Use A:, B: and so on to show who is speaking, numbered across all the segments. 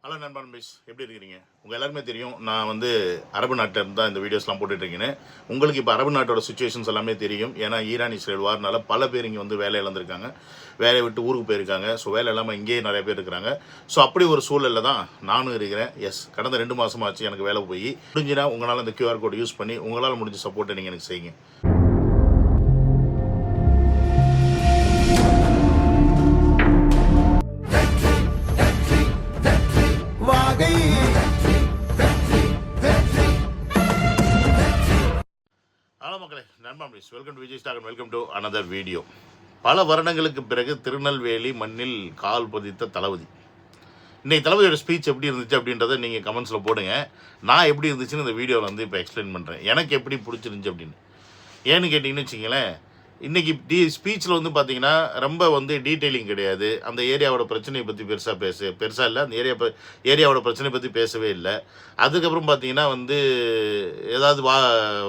A: Hello நண்பன்பிஸ், எப்படி இருக்கிறீங்க? உங்கள் எல்லாருமே தெரியும், நான் வந்து அரபு நாட்டில் இருந்து தான் இந்த வீடியோஸ்லாம் போட்டுட்ருக்கேன்னு. உங்களுக்கு இப்போ அரபு நாட்டோட சுச்சுவேஷன்ஸ் எல்லாமே தெரியும். ஏன்னா ஈரான் இஸ்ரேல் வார்னால பல பேர் இங்கே வந்து வேலை இழந்திருக்காங்க, வேலையை விட்டு ஊருக்கு போயிருக்காங்க. ஸோ வேலை இல்லாமல் இங்கேயே நிறைய பேர் இருக்கிறாங்க. ஸோ அப்படி ஒரு சூழலில் தான் நானும் இருக்கிறேன். கடந்த 2 மாதமாச்சு எனக்கு வேலை போய். முடிஞ்சுன்னா உங்களால் இந்த QR கோட் யூஸ் பண்ணி உங்களால் முடிஞ்ச சப்போர்ட்டை நீங்கள் எனக்கு செய்யுங்க. ஹலோ மக்களே, நண்பா please welcome to Vijay stock and welcome to another video. பல வருடங்களுக்கு பிறகு திருநெல்வேலி மண்ணில் கால் பதித்த தளபதி. இன்றைக்கி தளபதியோட ஸ்பீச் எப்படி இருந்துச்சு அப்படின்றத நீங்கள் கமெண்ட்ஸில் போடுங்க. நான் எப்படி இருந்துச்சுன்னு இந்த வீடியோவில் வந்து இப்போ எக்ஸ்பிளைன் பண்ணுறேன். எனக்கு எப்படி பிடிச்சிருந்துச்சு அப்படின்னு. ஏன்னு கேட்டிங்கன்னு வச்சிங்களேன், இன்றைக்கி ஸ்பீச்சில் வந்து பார்த்தீங்கன்னா ரொம்ப வந்து டீட்டெயிலிங் கிடையாது. அந்த ஏரியாவோட பிரச்சனையை பற்றி பெருசாக இல்லை. அந்த ஏரியாவோட பிரச்சனையை பற்றி பேசவே இல்லை. அதுக்கப்புறம் பார்த்தீங்கன்னா வந்து ஏதாவது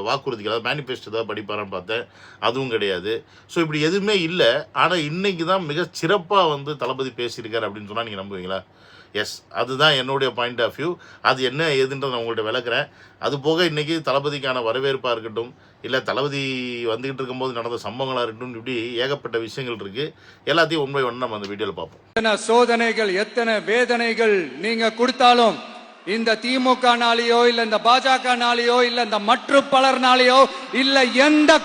A: வாக்குறுதிகள், அதாவது மேனிஃபெஸ்டோ ஏதாவது படிப்பாரான்னு பார்த்தேன், அதுவும் கிடையாது. ஸோ இப்படி எதுவுமே இல்லை. ஆனால் இன்றைக்கி தான் மிக சிறப்பாக வந்து தளபதி பேசியிருக்கார் அப்படின்னு சொன்னால் நீங்கள் நம்புவீங்களா? எஸ், அதுதான் என்னுடைய பாயிண்ட் ஆஃப் வியூ. அது என்ன ஏதுன்றதை நான் உங்கள்கிட்ட விளக்குறேன். அது போக இன்றைக்கி தளபதிக்கான வரவேற்பாக இருக்கட்டும், இல்லை தளபதி வந்துக்கிட்டு இருக்கும்போது நடந்த சம்பவங்களாக இருக்கட்டும், இப்படி ஏகப்பட்ட விஷயங்கள் இருக்குது. எல்லாத்தையும் உண்மை ஒன்று நம்ம அந்த வீடியோவில் பார்ப்போம்.
B: எத்தனை சோதனைகள், எத்தனை வேதனைகள் நீங்கள் கொடுத்தாலும் இந்த திமுகனாலேயோ இல்லை இந்த பாஜகனாலேயோ இல்லை இந்த மற்ற பலர்னாலேயோ இல்லை எந்த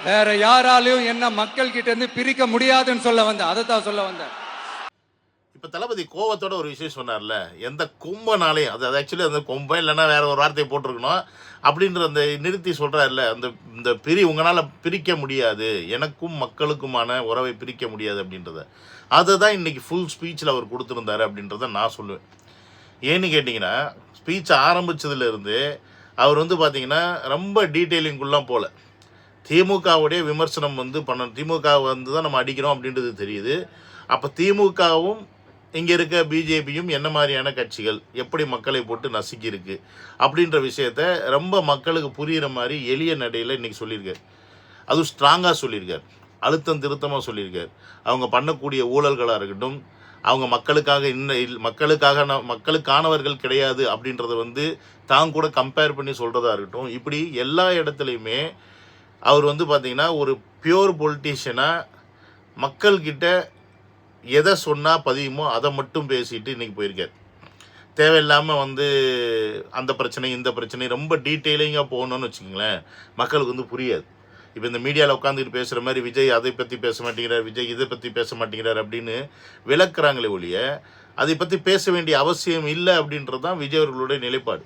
B: வேற யாராலையும் என்ன மக்கள் கிட்ட இருந்து பிரிக்க முடியாதுன்னு சொல்ல வந்தேன். அதை தான் சொல்ல வந்தேன்.
A: இப்போ தளபதி கோவத்தோட ஒரு விஷயம் சொன்னார்ல, எந்த கும்பனாலையும், அது ஆக்சுவலி அந்த கும்பம் இல்லைன்னா வேற ஒரு வார்த்தையை போட்டிருக்கணும் அப்படின்ற அந்த நிறுத்தி சொல்கிறாருல்ல, இந்த உங்களால் பிரிக்க முடியாது, எனக்கும் மக்களுக்குமான உறவை பிரிக்க முடியாது அப்படின்றத, அதை தான் இன்றைக்கி ஃபுல் ஸ்பீச்சில் அவர் கொடுத்துருந்தாரு அப்படின்றத நான் சொல்லுவேன். ஏன்னு கேட்டிங்கன்னா, ஸ்பீச் ஆரம்பித்ததுலேருந்து அவர் வந்து பார்த்திங்கன்னா ரொம்ப டீட்டெயிலிங்குள்ளலாம் போகல. திமுகவுடைய விமர்சனம் வந்து திமுக வந்து தான் நம்ம அடிக்கிறோம் அப்படின்றது தெரியுது. அப்போ திமுகவும் இங்கே இருக்க பிஜேபியும் என்ன மாதிரியான கட்சிகள், எப்படி மக்களை போட்டு நசுக்கியிருக்கு அப்படின்ற விஷயத்த ரொம்ப மக்களுக்கு புரிகிற மாதிரி எளிய நடையில் இன்றைக்கி சொல்லியிருக்கார். அதுவும் ஸ்ட்ராங்காக சொல்லியிருக்கார், அழுத்தம் திருத்தமாக சொல்லியிருக்கார். அவங்க பண்ணக்கூடிய ஊழல்களாக இருக்கட்டும், அவங்க மக்களுக்கானவர்கள் கிடையாது அப்படின்றத வந்து தான் கூட கம்பேர் பண்ணி சொல்கிறதா இருக்கட்டும், இப்படி எல்லா இடத்துலையுமே அவர் வந்து பார்த்திங்கன்னா ஒரு பியூர் பொலிட்டீஷியனாக மக்கள்கிட்ட எதை சொன்னால் பதியுமோ அதை மட்டும் பேசிட்டு இன்றைக்கி போயிருக்கார். தேவையில்லாமல் வந்து அந்த பிரச்சனை இந்த பிரச்சனை ரொம்ப டீட்டெயிலிங்காக போகணுன்னு வச்சுக்கோங்களேன், மக்களுக்கு வந்து புரியாது. இப்போ இந்த மீடியாவில் உட்காந்துட்டு பேசுகிற மாதிரி விஜய் அதை பற்றி பேச மாட்டேங்கிறார், விஜய் இதை பற்றி பேச மாட்டேங்கிறார் அப்படின்னு விளக்குறாங்களே ஒழிய அதை பற்றி பேச வேண்டிய அவசியம் இல்லை அப்படின்றது தான் விஜய் அவர்களுடைய நிலைப்பாடு.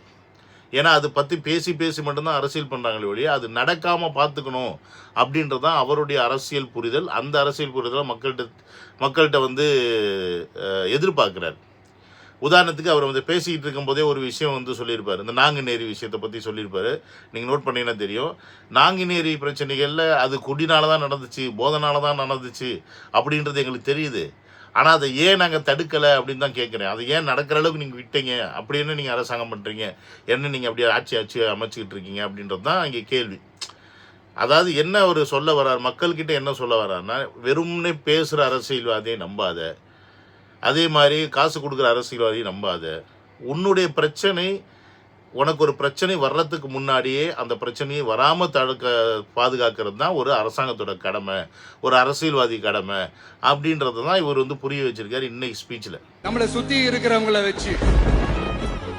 A: ஏன்னா அதை பற்றி பேசி மட்டும்தான் அரசியல் பண்ணுறாங்களே ஒழிய அது நடக்காமல் பார்த்துக்கணும் அப்படின்றது தான் அவருடைய அரசியல் புரிதல். அந்த அரசியல் புரிதலை மக்கள்கிட்ட வந்து எதிர்பார்க்குறாரு. உதாரணத்துக்கு அவர் வந்து பேசிக்கிட்டு இருக்கும்போதே ஒரு விஷயம் வந்து சொல்லியிருப்பார், இந்த நாங்குநேரி விஷயத்தை பற்றி சொல்லியிருப்பார். நீங்கள் நோட் பண்ணிங்கன்னா தெரியும். நாங்குநேரி பிரச்சனைகளில் அது குடினால தான் நடந்துச்சு, போதனால தான் நடந்துச்சு அப்படின்றது எங்களுக்கு தெரியுது. ஆனால் அதை ஏன் நாங்கள் தடுக்கலை அப்படின்னு தான் கேட்குறேன். அதை ஏன் நடக்கிற அளவுக்கு நீங்கள் விட்டீங்க, அப்படி என்ன நீங்கள் அரசாங்கம் பண்ணுறீங்க, என்ன நீங்கள் அப்படியே ஆட்சி அமைச்சிக்கிட்டு இருக்கீங்க அப்படின்றது தான் இங்கே கேள்வி. அதாவது என்ன அவர் சொல்ல வர்றார், மக்கள்கிட்ட என்ன சொல்ல வர்றாருன்னா, வெறும்னே பேசுகிற அரசியல்வாதியை நம்பாத, அதே மாதிரி காசு கொடுக்குற அரசியல்வாதியை நம்பாத. உன்னுடைய பிரச்சனை, உனக்கு ஒரு பிரச்சனை வர்றதுக்கு முன்னாடியே அந்த பிரச்சனையை வராமல் பாதுகாக்கிறது தான் ஒரு அரசாங்கத்தோட கடமை, ஒரு அரசியல்வாதி கடமை அப்படின்றத தான் இவர் வந்து புரிய வச்சிருக்காரு இன்னைக்கு ஸ்பீச்சில்.
B: நம்மளை சுற்றி இருக்கிறவங்கள வச்சு,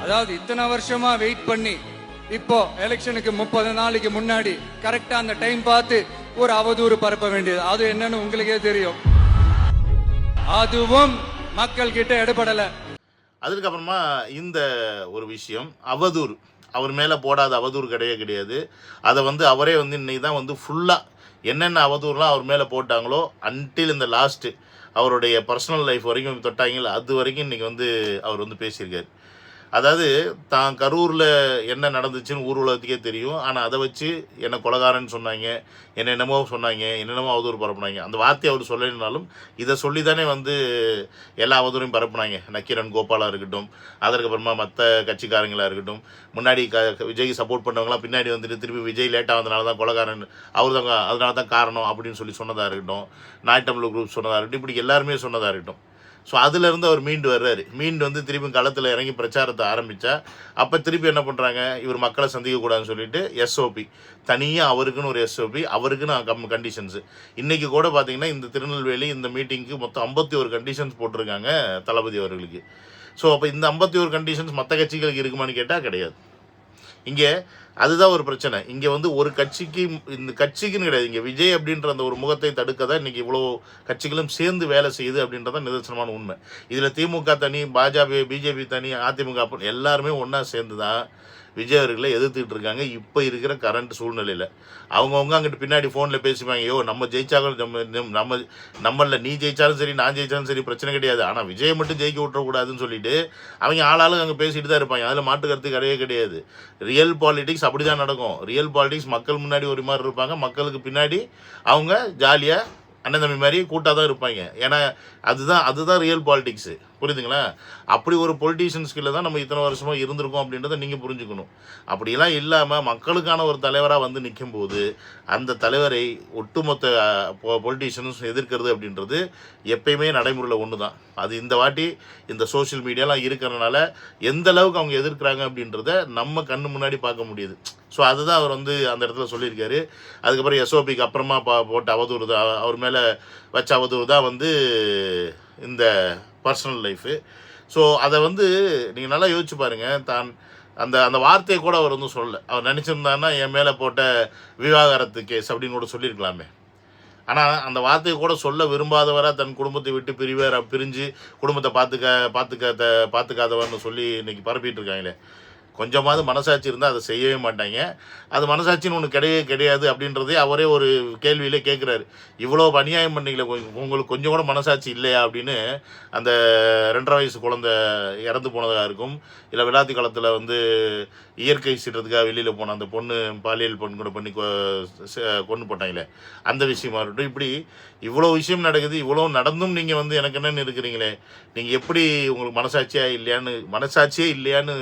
B: அதாவது இத்தனை வருஷமா வெயிட் பண்ணி இப்போ எலெக்ஷனுக்கு 30 நாளைக்கு முன்னாடி கரெக்டா அந்த டைம் பார்த்து ஒரு அவதூறு பரப்ப வேண்டியது, அது என்னன்னு உங்களுக்கே தெரியும். அதுவும் மக்கள் கிட்ட எடுபடலை.
A: அதுக்கப்புறமா இந்த ஒரு விஷயம் அவதூறு, அவர் மேலே போடாத அவதூறு கிடையாது. அதை வந்து அவரே வந்து இன்னைக்கு தான் வந்து ஃபுல்லாக என்னென்ன அவதூறுலாம் அவர் மேலே போட்டாங்களோ அன்டில் இந்த லாஸ்ட்டு அவருடைய பர்சனல் லைஃப் வரைக்கும் தொட்டாங்களோ அது வரைக்கும் இன்றைக்கி வந்து அவர் வந்து பேசியிருக்கார். அதாவது தான் கரூரில் என்ன நடந்துச்சுன்னு ஊர் உலகத்துக்கே தெரியும். ஆனால் அதை வச்சு என்னை கொலகாரன்னு சொன்னாங்க, என்னென்னமோ சொன்னாங்க, என்னென்னமோ அவதூறு பரப்புனாங்க. அந்த வார்த்தையை அவர் சொல்லலைனாலும் இதை சொல்லி தானே வந்து எல்லா அவதூறையும் பரப்புனாங்க. நக்கீரன் கோபாலாக இருக்கட்டும், அதற்கப்புறமா மற்ற கட்சிக்காரங்களாக இருக்கட்டும், முன்னாடி விஜய்க்கு சப்போர்ட் பண்ணவங்களாம் பின்னாடி வந்துட்டு திருப்பி விஜய் லேட்டாக வந்தனால தான் கொலகாரன், அவர் தான் அதனால தான் காரணம் அப்படின்னு சொன்னதாக இருக்கட்டும், நாய்டம்ளர் குரூப் சொன்னதாக இருக்கட்டும், இப்படி எல்லாருமே சொன்னதாக இருக்கட்டும். ஸோ அதுலேருந்து அவர் மீண்டு வர்றாரு. மீண்டு வந்து திருப்பி களத்தில் இறங்கி பிரச்சாரத்தை ஆரம்பித்தா அப்போ திருப்பி என்ன பண்ணுறாங்க, இவர் மக்களை சந்திக்கக்கூடாதுன்னு சொல்லிட்டு எஸ்ஓபி தனியாக அவருக்குன்னு ஒரு எஸ்ஓபி, அவருக்குன்னு கண்டிஷன்ஸு. இன்றைக்கி கூட பார்த்தீங்கன்னா இந்த திருநெல்வேலி இந்த மீட்டிங்க்கு மொத்தம் 51 கண்டிஷன்ஸ் போட்டிருக்காங்க தளபதி அவர்களுக்கு. ஸோ அப்போ இந்த 51 கண்டிஷன்ஸ் மற்ற கட்சிகளுக்கு இருக்குமான்னு கேட்டால் கிடையாது. இங்கே அதுதான் ஒரு பிரச்சனை. இங்கே வந்து ஒரு கட்சிக்கு, இந்த கட்சிக்குன்னு கிடையாது, இங்கே விஜய் அப்படின்ற அந்த ஒரு முகத்தை தடுக்க தான் இன்றைக்கி இவ்வளோ கட்சிகளும் சேர்ந்து வேலை செய்யுது அப்படின்றத நிதர்சனமான உண்மை. இதில் திமுக தனி, பிஜேபி தனி, அதிமுக எல்லாருமே ஒன்றா சேர்ந்து தான் விஜய் அவர்களை எதிர்த்துக்கிட்டு இருக்காங்க இப்போ இருக்கிற கரண்ட் சூழ்நிலையில். அவங்கவுங்க அங்கிட்டு பின்னாடி ஃபோனில் பேசிப்பாங்க, ஐயோ நம்ம ஜெயிச்சாலும் நம்மள நீ ஜெயிச்சாலும் சரி நான் ஜெயிச்சாலும் சரி பிரச்சனை கிடையாது, ஆனால் விஜயை மட்டும் ஜெயிக்க விட்டுறக்கூடாதுன்னு சொல்லிட்டு அவங்க ஆளாளும் அங்கே பேசிட்டு தான் இருப்பாங்க. அதில் மாட்டு கருத்து கிடையவே கிடையாது. ரியல் பாலிடிக்ஸ் அப்படி தான் நடக்கும். ரியல் பாலிடிக்ஸ் மக்கள் முன்னாடி ஒரு மாதிரி இருப்பாங்க, மக்களுக்கு பின்னாடி அவங்க ஜாலியாக அண்ணன் தம்பி மாதிரி கூட்டாக தான் இருப்பாங்க. ஏன்னா அதுதான் ரியல் பாலிடிக்ஸு. புரியுதுங்களா? அப்படி ஒரு பொலிட்டீஷியன்ஸ்கில் தான் நம்ம இத்தனை வருஷமாக இருந்திருக்கோம் அப்படின்றத நீங்கள் புரிஞ்சுக்கணும். அப்படிலாம் இல்லாமல் மக்களுக்கான ஒரு தலைவராக வந்து நிற்கும்போது அந்த தலைவரை ஒட்டுமொத்த பொலிட்டீஷியன்ஸ் எதிர்க்கிறது அப்படின்றது எப்பயுமே நடைமுறையில் ஒன்று தான். அது இந்த வாட்டி இந்த சோஷியல் மீடியாலாம் இருக்கிறனால எந்த அளவுக்கு அவங்க எதிர்க்கிறாங்க அப்படின்றத நம்ம கண்ணு முன்னாடி பார்க்க முடியுது. ஸோ அதுதான் அவர் வந்து அந்த இடத்துல சொல்லியிருக்காரு. அதுக்கப்புறம் எஸ்ஓபிக்கு அப்புறமா போட்ட அவதூறு தான், அவர் மேலே வச்ச அவதூறு தான் வந்து இந்த பர்சனல் லைஃபு. ஸோ அதை வந்து நீங்கள் நல்லா யோசிச்சு பாருங்கள். தான் அந்த வார்த்தையை கூட அவர் வந்து சொல்லலை. அவர் நினச்சிருந்தாருன்னா என் மேலே போட்ட விவாகரத்து கேஸ் அப்படின்னு கூட சொல்லியிருக்கலாமே. ஆனால் அந்த வார்த்தையை கூட சொல்ல விரும்பாதவராக தன் குடும்பத்தை விட்டு பிரிஞ்சு குடும்பத்தை பார்த்துக்காதவர்னு சொல்லி இன்றைக்கி பரப்பிட்டு இருக்காங்களே. கொஞ்சமாவது மனசாட்சி இருந்தால் அதை செய்யவே மாட்டாங்க. அது மனசாட்சின்னு ஒன்று கிடையாது அப்படின்றதே அவரே ஒரு கேள்வியிலே கேட்குறாரு. இவ்வளோ அநியாயம் பண்ணீங்களே, உங்களுக்கு கொஞ்சம் கூட மனசாட்சி இல்லையா அப்படின்னு அந்த 2.5 வயசு குழந்தை இறந்து போனதாக இருக்கும், இல்லை விளாத்தி காலத்தில் வந்து இயற்கை சீற்றத்துக்காக வெளியில் போன அந்த பொண்ணு பாலியல் கூட பண்ணி கொண்டு போட்டாங்களே அந்த விஷயமா இருக்கட்டும். இப்படி இவ்வளோ விஷயம் நடக்குது. இவ்வளோ நடந்தும் நீங்கள் வந்து எனக்கு என்னென்னு இருக்கிறீங்களே, நீங்கள் எப்படி உங்களுக்கு மனசாட்சியே இல்லையான்னு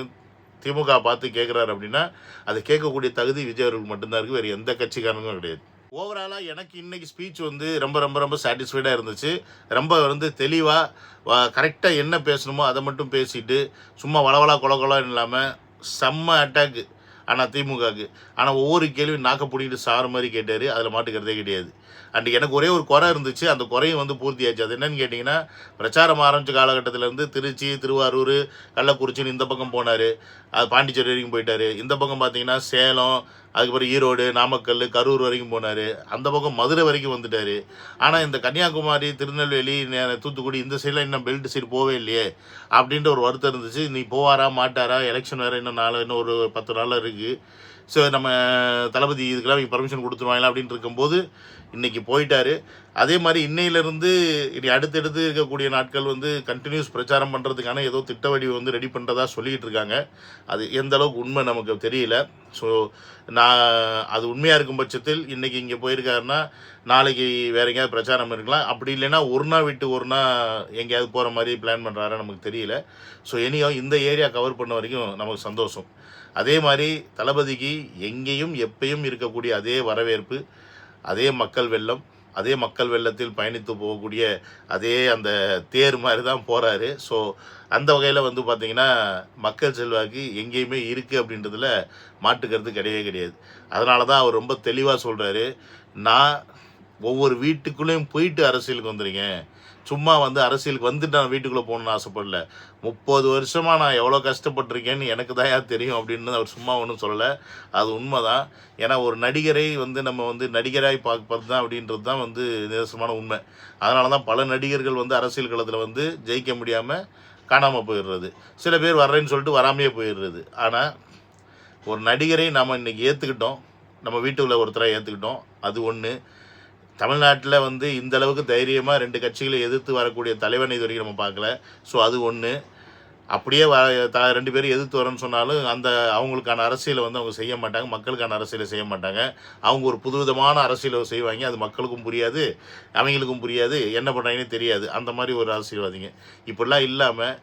A: திமுக பார்த்து கேட்குறாரு அப்படின்னா அதை கேட்கக்கூடிய தகுதி விஜய் அவர்களுக்கு மட்டும்தான் இருக்குது, வேறு எந்த கட்சிக்காரங்களும் கிடையாது. ஓவராலாக எனக்கு இன்றைக்கி ஸ்பீச் வந்து ரொம்ப ரொம்ப ரொம்ப சாட்டிஸ்ஃபைடாக இருந்துச்சு. ரொம்ப வந்து தெளிவாக கரெக்டாக என்ன பேசணுமோ அதை மட்டும் பேசிட்டு சும்மா வளவலா கொலகொலான்னு இல்லாமல் செம்ம அட்டாக்கு. ஆனால் திமுகவுக்கு ஆனால் ஒவ்வொரு கேள்வியும் நாக்க பிடிக்கிட்டு சாறு மாதிரி கேட்டார். அதில் மாட்டுக்கிறதே கிடையாது. அன்றைக்கி எனக்கு ஒரே ஒரு குறை இருந்துச்சு, அந்த குறையும் வந்து பூர்த்தியாச்சு. அது என்னன்னு கேட்டிங்கன்னா, பிரச்சாரம் ஆரம்பித்த காலகட்டத்திலேருந்து திருச்சி, திருவாரூர், கள்ளக்குறிச்சின்னு இந்த பக்கம் போனார். அது பாண்டிச்சேரி வரைக்கும் போயிட்டார். இந்த பக்கம் பார்த்தீங்கன்னா சேலம், அதுக்கப்புறம் ஈரோடு, நாமக்கல், கரூர் வரைக்கும் போனார். அந்த பக்கம் மதுரை வரைக்கும் வந்துட்டார். ஆனால் இந்த கன்னியாகுமரி, திருநெல்வேலி, தூத்துக்குடி இந்த சைடில் இன்னும் பெல்ட் சைடு போவே இல்லையே அப்படின்ற ஒரு வருத்தம் இருந்துச்சு. நீ போவாரா மாட்டாரா, எலெக்ஷன் வேறு இன்னும் ஒரு 10 நாளில் இருக்குது. ஸோ நம்ம தளபதி இதுக்கெல்லாம் பர்மிஷன் கொடுத்துருவாங்களா அப்படின்னு இருக்கும்போது இன்றைக்கி போயிட்டார். அதே மாதிரி இன்னையிலேருந்து இனி அடுத்தடுத்து இருக்கக்கூடிய நாட்கள் வந்து கண்டினியூஸ் பிரச்சாரம் பண்ணுறதுக்கான ஏதோ திட்ட வடிவை வந்து ரெடி பண்ணுறதா சொல்லிக்கிட்டு இருக்காங்க. அது எந்த அளவுக்கு உண்மை நமக்கு தெரியல. ஸோ அது உண்மையாக இருக்கும் பட்சத்தில் இன்றைக்கி இங்கே போயிருக்காருன்னா நாளைக்கு வேறு எங்கேயாவது பிரச்சாரம் இருக்கலாம். அப்படி இல்லைன்னா ஒரு நாள் விட்டு ஒரு நாள் எங்கேயாவது போகிற மாதிரி பிளான் பண்ணுறாரா நமக்கு தெரியல. ஸோ இந்த ஏரியா கவர் பண்ண வரைக்கும் நமக்கு சந்தோஷம். அதே மாதிரி தளபதிக்கு எங்கேயும் எப்பயும் இருக்கக்கூடிய அதே வரவேற்பு, அதே மக்கள் வெள்ளம், அதே மக்கள் வெள்ளத்தில் பயணித்து போகக்கூடிய அதே அந்த தேர் மாதிரி தான் போகிறாரு. ஸோ அந்த வகையில் வந்து பார்த்திங்கன்னா மக்கள் செல்வாக்கு எங்கேயுமே இருக்குது அப்படின்றதுல மாட்டுக்கிறது கிடையாது. அதனால தான் அவர் ரொம்ப தெளிவாக சொல்கிறாரு, நான் ஒவ்வொரு வீட்டுக்குள்ளேயும் போயிட்டு அரசியலுக்கு வந்துடுங்க, சும்மா வந்து அரசியலுக்கு வந்துட்டு நான் வீட்டுக்குள்ளே போகணுன்னு ஆசைப்படல. 30 வருஷமாக நான் எவ்வளோ கஷ்டப்பட்டிருக்கேன்னு எனக்கு தான் தெரியும் அப்படின்னு அவர் சும்மா ஒன்றும் சொல்லலை. அது உண்மை தான். ஏன்னா ஒரு நடிகரை வந்து நம்ம வந்து நடிகராய் பார்ப்பது தான் அப்படின்றது தான் வந்து நிதர்சனமான உண்மை. அதனால தான் பல நடிகர்கள் வந்து அரசியல் களத்தில் வந்து ஜெயிக்க முடியாமல் காணாமல் போயிடுறது, சில பேர் வர்றேன்னு சொல்லிட்டு வராமையே போயிடுறது. ஆனால் ஒரு நடிகரை நாம் இன்றைக்கி ஏற்றுக்கிட்டோம், நம்ம வீட்டுக்குள்ளே ஒருத்தராக ஏற்றுக்கிட்டோம். அது ஒன்று. தமிழ்நாட்டில் வந்து இந்த அளவுக்கு தைரியமாக 2 கட்சிகளை எதிர்த்து வரக்கூடிய தலைவனை இது வரைக்கும் நம்ம பார்க்கல. ஸோ அது ஒன்று. அப்படியே 2 பேரும் எதிர்த்து வரேன்னு சொன்னாலும் அந்த அவங்களுக்கான அரசியலை வந்து அவங்க செய்ய மாட்டாங்க, மக்களுக்கான அரசியலை செய்ய மாட்டாங்க. அவங்க ஒரு புதுவிதமான அரசியலை செய்வாங்க. அது மக்களுக்கும் புரியாது, அவங்களுக்கும் புரியாது, என்ன பண்ணுறாங்கன்னு தெரியாது. அந்த மாதிரி ஒரு அரசியல்வாதிங்க. இப்படிலாம் இல்லாமல்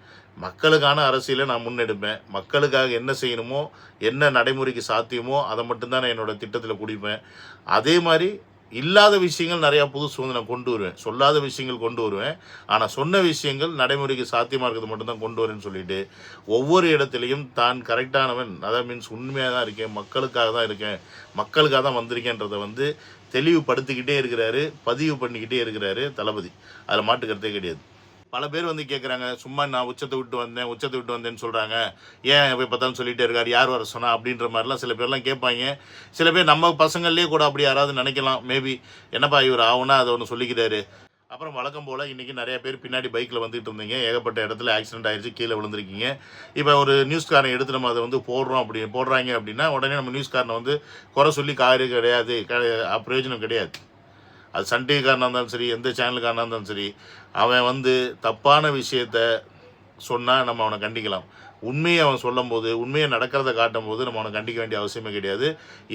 A: மக்களுக்கான அரசியலை நான் முன்னெடுப்பேன். மக்களுக்காக என்ன செய்யணுமோ, என்ன நடைமுறைக்கு சாத்தியமோ அதை மட்டும்தான் நான் என்னோடய திட்டத்தில் குடிப்பேன். அதே மாதிரி இல்லாத விஷயங்கள் நிறையா புதுசு வந்து நான் கொண்டு வருவேன், சொல்லாத விஷயங்கள் கொண்டு வருவேன். ஆனால் சொன்ன விஷயங்கள் நடைமுறைக்கு சாத்தியமாக இருக்கிறது மட்டும்தான் கொண்டு வரேன்னு சொல்லிட்டு ஒவ்வொரு இடத்துலையும் தான் கரெக்டானவன், அதாவது மீன்ஸ் உண்மையாக தான் இருக்கேன், மக்களுக்காக தான் இருக்கேன், மக்களுக்காக தான் வந்திருக்கேன்றதை வந்து தெளிவுபடுத்திக்கிட்டே இருக்கிறாரு, பதிவு பண்ணிக்கிட்டே இருக்கிறாரு தளபதி. அதில் மாட்டுக்கிறதே கிடையாது. பல பேர் வந்து கேட்குறாங்க, சும்மா நான் உச்சத்தை விட்டு வந்தேன்னு சொல்கிறாங்க, ஏன் எப்போ பார்த்தாலும் சொல்லிகிட்டே இருக்காரு, யார் வர சொன்னா அப்படின்ற மாதிரிலாம் சில பேர்லாம் கேட்பாங்க. சில பேர் நம்ம பசங்கள்லேயே கூட அப்படி யாராவது நினைக்கலாம், மேபி என்னப்பா இவர் ஆகுனா அதை ஒன்று சொல்லிக்கிறாரு. அப்புறம் வழக்கம் போல் இன்றைக்கி நிறைய பேர் பின்னாடி பைக்கில் வந்துட்டு இருந்தீங்க, ஏகப்பட்ட இடத்துல ஆக்சிடென்ட் ஆகிடுச்சு, கீழே விழுந்திருக்கீங்க. இப்போ ஒரு நியூஸ்காரனை எடுத்து நம்ம அதை வந்து போடுறாங்க அப்படின்னா உடனே நம்ம நியூஸ்காரனை வந்து குறை சொல்லி கிடையாது, பிரயோஜனம் கிடையாது. அது சன் டிவிக்காரனாக இருந்தாலும் சரி, எந்த சேனலுக்காரனாக இருந்தாலும் சரி, அவன் வந்து தப்பான விஷயத்த சொன்னால் நம்ம அவனை கண்டிக்கலாம். உண்மையை அவன் சொல்லும் போது, உண்மையை நடக்கிறத காட்டும் போது நம்ம அவனை கண்டிக்க வேண்டிய அவசியமே கிடையாது.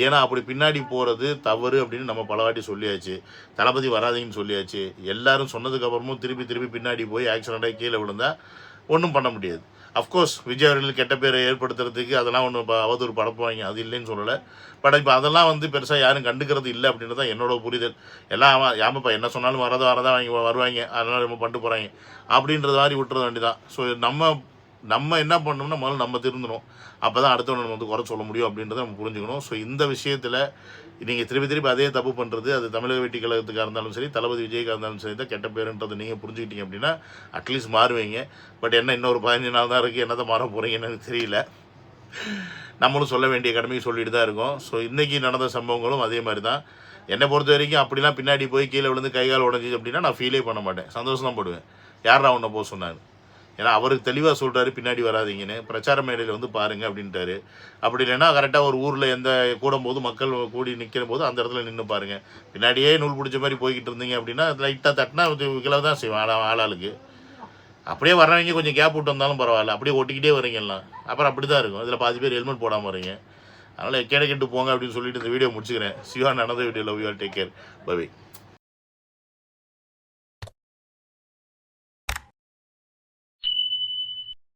A: ஏன்னா அப்படி பின்னாடி போகிறது தவறு அப்படின்னு நம்ம பல வாட்டி சொல்லியாச்சு, தளபதி வராதிங்கன்னு சொல்லியாச்சு. எல்லாரும் சொன்னதுக்கப்புறமும் திருப்பி பின்னாடி போய் ஆக்சிடெண்ட்டாக கீழே விழுந்தால் ஒன்றும் பண்ண முடியாது. அஃப்கோர்ஸ் விஜய் அவர்கள் கெட்ட பேரை ஏற்படுத்துறதுக்கு அதெல்லாம் ஒன்று இப்போ அவதூறு படப்புவாங்க, அது இல்லைன்னு சொல்லலை. பட் இப்போ அதெல்லாம் வந்து பெருசாக யாரும் கண்டுக்கிறது இல்லை அப்படின்றது தான் என்னோட புரிதல். எல்லாம் யாமப்பா என்ன சொன்னாலும் வரதான் வருவாங்க, அதனால் நம்ம பண்ணிட்டு போகிறாங்க அப்படின்றது மாதிரி விட்டுறது வேண்டிதான். ஸோ நம்ம என்ன பண்ணணும்னா முதல்ல நம்ம திருந்தணும், அப்போ தான் அடுத்தவங்க நம்ம வந்து குறை சொல்ல முடியும் அப்படின்றத நம்ம புரிஞ்சுக்கணும். ஸோ இந்த விஷயத்தில் நீங்கள் திருப்பி அதே தப்பு பண்ணுறது, அது தமிழக வெற்றி கழகத்துக்காக இருந்தாலும் சரி, தளபதி விஜய்க்காக இருந்தாலும் சரி தான் கெட்ட பேருன்றது நீங்கள் புரிஞ்சுக்கிட்டீங்க அப்படின்னா அட்லீஸ்ட் மாறுவீங்க. பட் என்ன இன்னொரு 15 நாள் தான் இருக்குது, என்னத்தை மாற போகிறீங்கன்னு எனக்கு தெரியல. நம்மளும் சொல்ல வேண்டிய கடமையை சொல்லிட்டு தான் இருக்கோம். ஸோ இன்றைக்கி நடந்த சம்பவங்களும் அதே மாதிரி தான். என்னை பொறுத்த வரைக்கும் அப்படிலாம் பின்னாடி போய் கீழே விழுந்து கைகால் உடஞ்சி அப்படின்னா நான் ஃபீலே பண்ண மாட்டேன், சந்தோஷம் தான் படுவேன். யாரா உன்னை போக சொன்னாங்க? ஏன்னா அவருக்கு தெளிவாக சொல்கிறாரு பின்னாடி வராதிங்கன்னு, பிரச்சார மேடையில் வந்து பாருங்கள் அப்படின்ட்டாரு. அப்படி இல்லைன்னா கரெக்டாக ஒரு ஊரில் எந்த கூடும்போது மக்கள் கூடி நிற்கிற போது அந்த இடத்துல நின்று பாருங்கள். பின்னாடியே நூல் பிடிச்ச மாதிரி போய்கிட்டு இருந்தீங்க அப்படின்னா லைட்டாக தட்டினா கிலோ தான் செய்வேன் ஆளாளுக்கு. அப்படியே வர்றவங்க கொஞ்சம் கேப் விட்டு வந்தாலும் பரவாயில்ல, அப்படியே ஒட்டிக்கிட்டே வரீங்க எல்லாம். அப்புறம் அப்படி தான் இருக்கும். இதில் பாதி பேர் ஹெல்மெட் போடாமல் வரீங்க. அதனால் கேட்டு போங்க அப்படின்னு சொல்லிட்டு இந்த வீடியோ முடிச்சுக்கிறேன். சிவா நடந்த video. Love you all, take care, by.